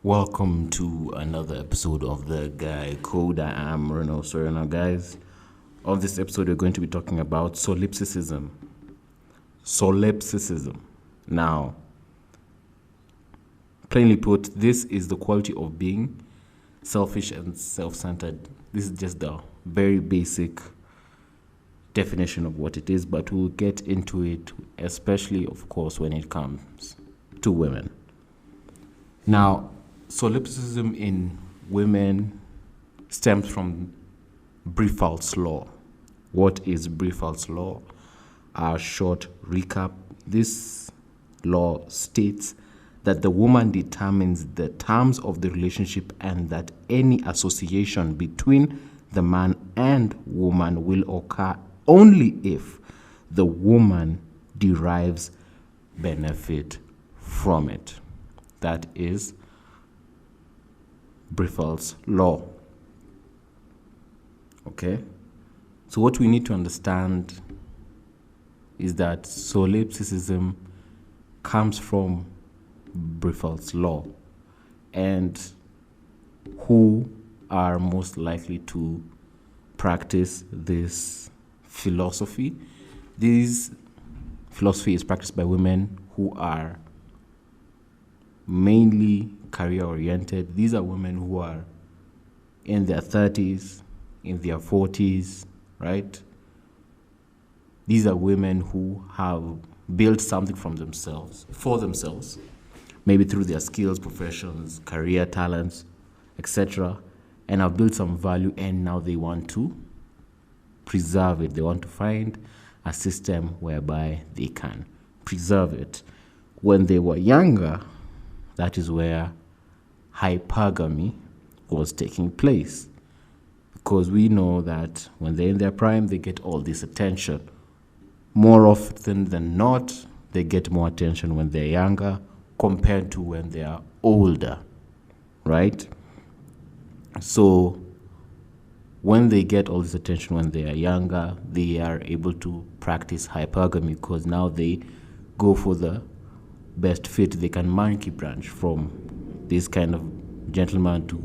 Welcome to another episode of The Guy Code. I am Reno. So, now, guys, on this episode, we're going to be talking about solipsism. Solipsism. Now, plainly put, this is the quality of being selfish and self-centered. This is just the very basic definition of what it is, but we'll get into it, especially, of course, when it comes to women. Now, solipsism in women stems from Briffault's law. What is Briffault's law? A short recap. This law states that the woman determines the terms of the relationship and that any association between the man and woman will occur only if the woman derives benefit from it. That is Briffault's law. Okay? So what we need to understand is that solipsism comes from Briffault's law. And who are most likely to practice this philosophy? This philosophy is practiced by women who are mainly career-oriented. These are women who are in their 30s, in their 40s, right? These are women who have built something for themselves, maybe through their skills, professions, career, talents, etc., and have built some value, and now they want to preserve it. They want to find a system whereby they can preserve it. When they were younger, that is where hypergamy was taking place, because we know that when they're in their prime, they get all this attention. More often than not, they get more attention when they're younger compared to when they are older, right? So when they get all this attention when they are younger, they are able to practice hypergamy because now they go for the best fit. They can monkey branch from this kind of gentleman to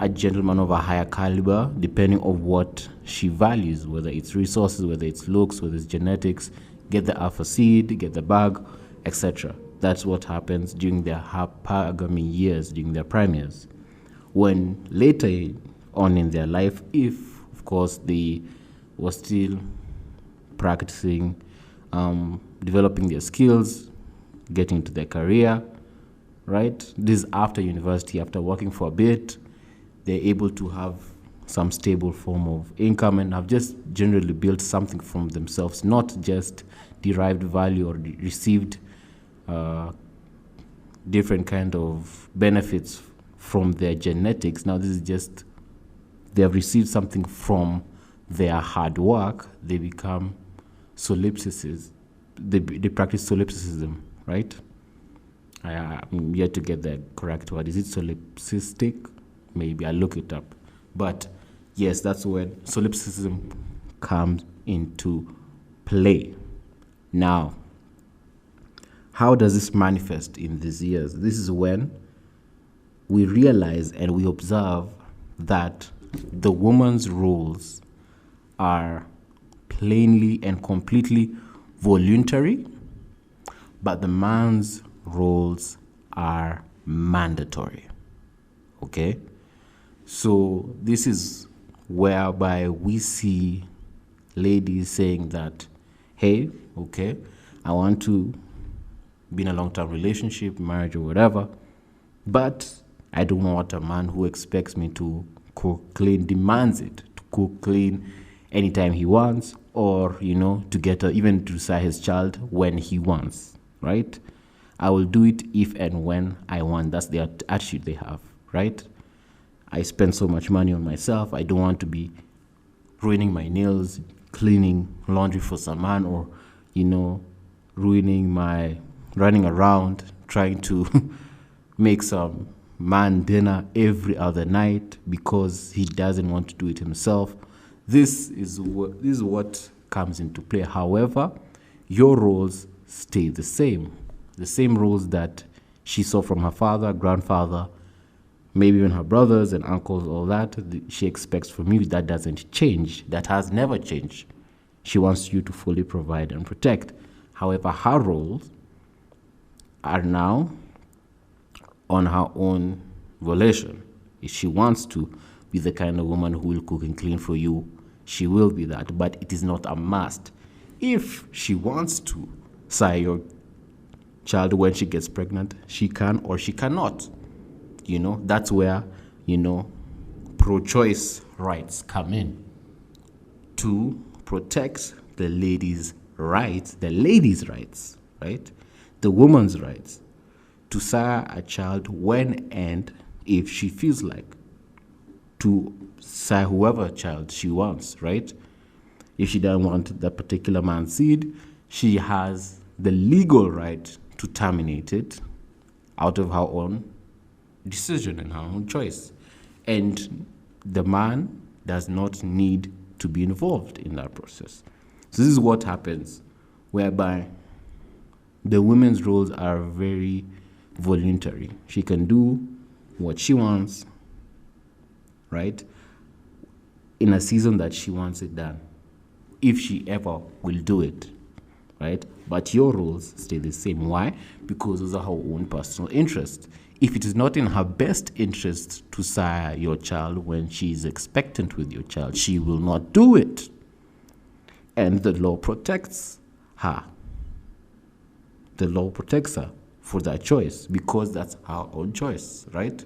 a gentleman of a higher caliber, depending on what she values, whether it's resources, whether it's looks, whether it's genetics, get the alpha seed, get the bag, etc. That's what happens during their hypergamy years, during their prime years. When later on in their life, if, of course, they were still practicing, developing their skills, getting into their career, right? This is after university, after working for a bit, they're able to have some stable form of income and have just generally built something from themselves, not just derived value or received different kind of benefits from their genetics. Now this is just, they have received something from their hard work. They become solipsists. They practice solipsism, right? I'm yet to get the correct word. Is it solipsistic? Maybe I'll look it up. But yes, that's when solipsism comes into play. Now, how does this manifest in these years? This is when we realize and we observe that the woman's roles are plainly and completely voluntary, but the man's roles are mandatory. Okay? So this is whereby we see ladies saying that, hey, okay, I want to be in a long-term relationship, marriage or whatever, but I don't want a man who expects me to cook, clean, demands it, to cook, clean anytime he wants, or, to get even to decide his child when he wants, right? I will do it if and when I want. That's the attitude they have, right? I spend so much money on myself. I don't want to be ruining my nails, cleaning laundry for some man, or, running around trying to make some man dinner every other night because he doesn't want to do it himself. This is what comes into play. However, your roles stay the same roles that she saw from her father, grandfather, maybe even her brothers and uncles, all that, she expects from you. That doesn't change. That has never changed. She wants you to fully provide and protect. However, her roles are now on her own volition. If she wants to be the kind of woman who will cook and clean for you, she will be that, but it is not a must. If she wants to sire your child when she gets pregnant, she can or she cannot. That's where, pro-choice rights come in to protect the ladies' rights, right? The woman's rights to sire a child when and if she feels like, to sire whoever child she wants, right? If she doesn't want that particular man's seed, she has the legal right to terminate it out of her own decision and her own choice. And the man does not need to be involved in that process. So this is what happens, whereby the women's roles are very voluntary. She can do what she wants, right, in a season that she wants it done, if she ever will do it, right? But your roles stay the same. Why? Because those are her own personal interests. If it is not in her best interest to sire your child when she is expectant with your child, she will not do it. And the law protects her. The law protects her for that choice because that's her own choice, right?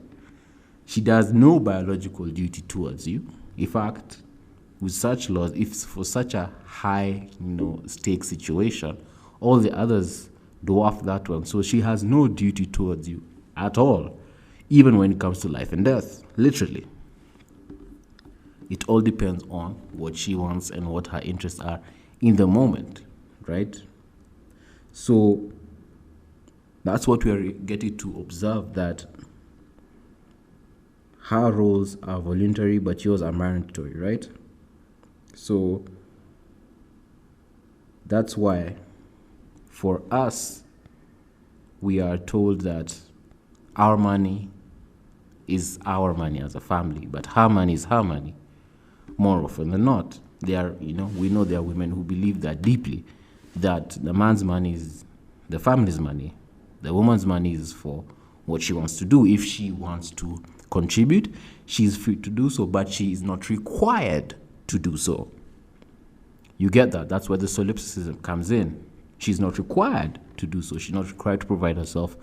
She does no biological duty towards you. In fact, with such laws, if for such a high, stake situation, all the others dwarf that one. So she has no duty towards you at all, even when it comes to life and death, literally. It all depends on what she wants and what her interests are in the moment, right? So that's what we are getting to observe, that her roles are voluntary, but yours are mandatory, right? So that's why for us, we are told that our money is our money as a family, but her money is her money. More often than not, we know there are women who believe that deeply, that the man's money is the family's money. The woman's money is for what she wants to do. If she wants to contribute, she is free to do so, but she is not required to do so. You get that? That's where the solipsism comes in. She's not required to do so. She's not required to provide herself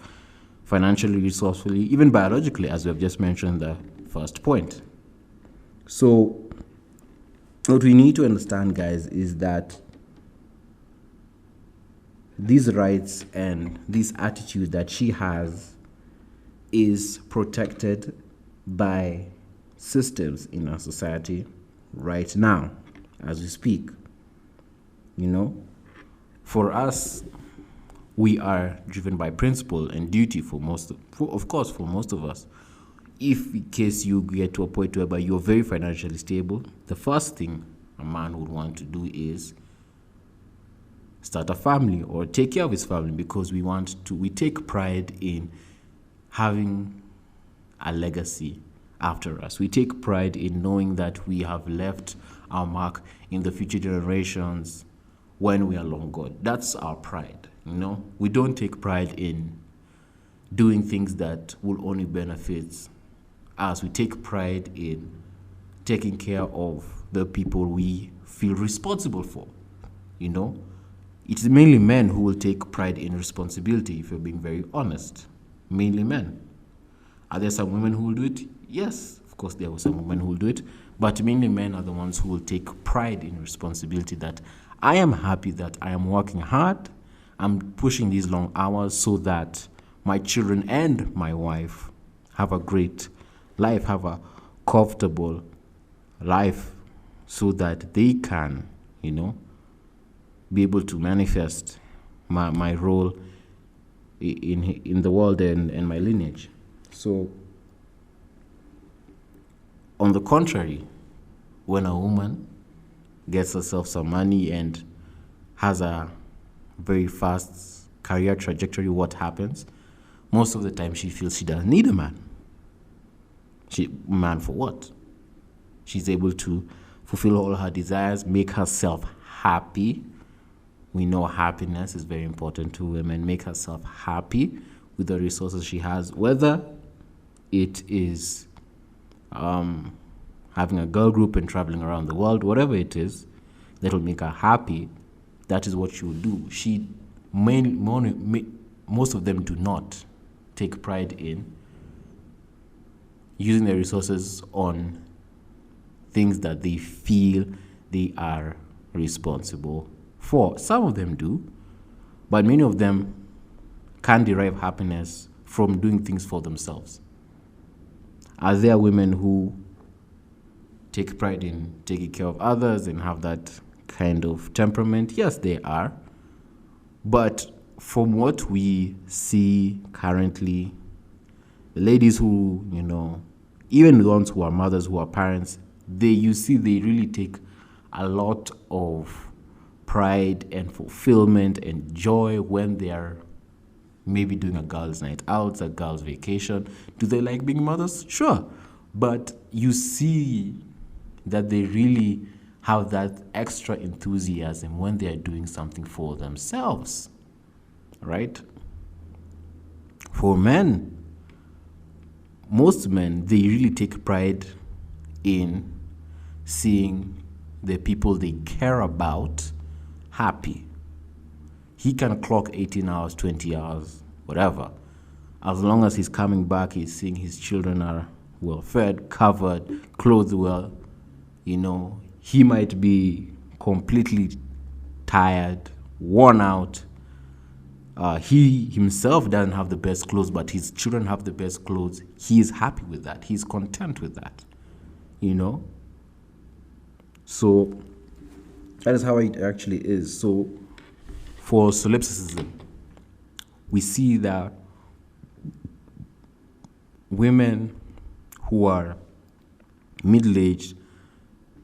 financially, resourcefully, even biologically, as we have just mentioned in the first point. So what we need to understand, guys, is that these rights and this attitude that she has is protected by systems in our society right now as we speak. For us, we are driven by principle and duty for most of us. If in case you get to a point whereby you're very financially stable, the first thing a man would want to do is start a family or take care of his family, because we take pride in having a legacy after us. We take pride in knowing that we have left our mark in the future generations when we are long gone. That's our pride, We don't take pride in doing things that will only benefit us. We take pride in taking care of the people we feel responsible for, It's mainly men who will take pride in responsibility, if you're being very honest. Mainly men. Are there some women who will do it? Yes, of course there are some women who will do it, but mainly men are the ones who will take pride in responsibility, that I am happy that I am working hard, I'm pushing these long hours so that my children and my wife have a great life, have a comfortable life, so that they can, be able to manifest my role in the world and my lineage. So, on the contrary, when a woman gets herself some money and has a very fast career trajectory, what happens? Most of the time, she feels she doesn't need a man. Man for what? She's able to fulfill all her desires, make herself happy. We know happiness is very important to women. Make herself happy with the resources she has, whether it is having a girl group and traveling around the world, whatever it is that will make her happy, that is what she will do. Most of them do not take pride in using their resources on things that they feel they are responsible for. Some of them do, but many of them can derive happiness from doing things for themselves. Are there women who take pride in taking care of others and have that kind of temperament? Yes, there are. But from what we see currently, the ladies who, even the ones who are mothers, who are parents, they really take a lot of pride and fulfillment and joy when they are maybe doing a girls' night out, a girls' vacation. Do they like being mothers? Sure. But you see that they really have that extra enthusiasm when they are doing something for themselves, right? For men, most men, they really take pride in seeing the people they care about happy. He can clock 18 hours, 20 hours, whatever. As long as he's coming back, he's seeing his children are well fed, covered, clothed well. He might be completely tired, worn out. He himself doesn't have the best clothes, but his children have the best clothes. He is happy with that. He's content with that, So that is how it actually is. So for solipsism, we see that women who are middle-aged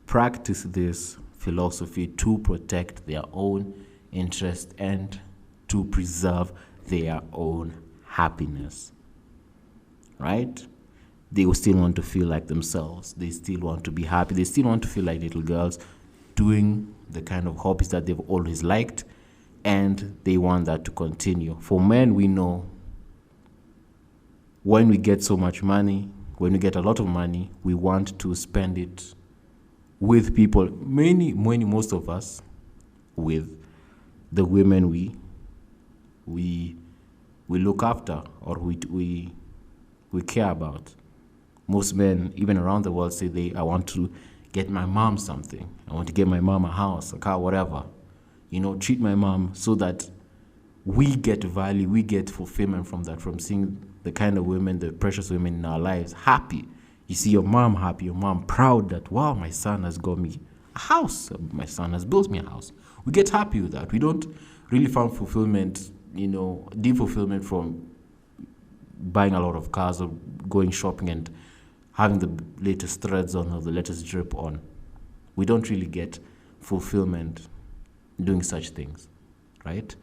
practice this philosophy to protect their own interest and to preserve their own happiness, right? They will still want to feel like themselves. They still want to be happy. They still want to feel like little girls doing the kind of hobbies that they've always liked, and they want that to continue. For men, we know when we get so much money, when we get a lot of money, we want to spend it with people, most of us, with the women we look after or we care about. Most men, even around the world, say I want to get my mom something. I want to get my mom a house, a car, whatever. Treat my mom so that we get value, we get fulfillment from that, from seeing the kind of women, the precious women in our lives happy. You see your mom happy, your mom proud that, wow, my son has got me a house. My son has built me a house. We get happy with that. We don't really find fulfillment, deep fulfillment from buying a lot of cars or going shopping and having the latest threads on or the latest drip on. We don't really get fulfillment doing such things, right?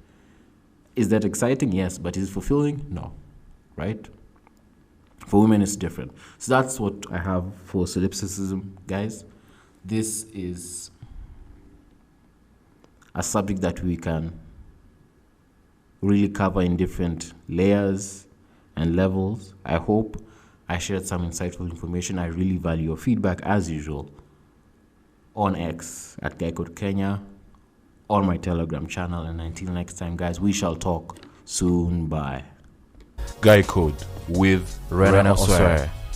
Is that exciting? Yes, but is it fulfilling? No, right? For women, it's different. So that's what I have for solipsism, guys. This is a subject that we can really cover in different layers and levels. I hope I shared some insightful information. I really value your feedback, as usual, on X at GuyCode Kenya, on my Telegram channel. And until next time, guys, we shall talk soon. Bye. Guy Code with Rena Osware.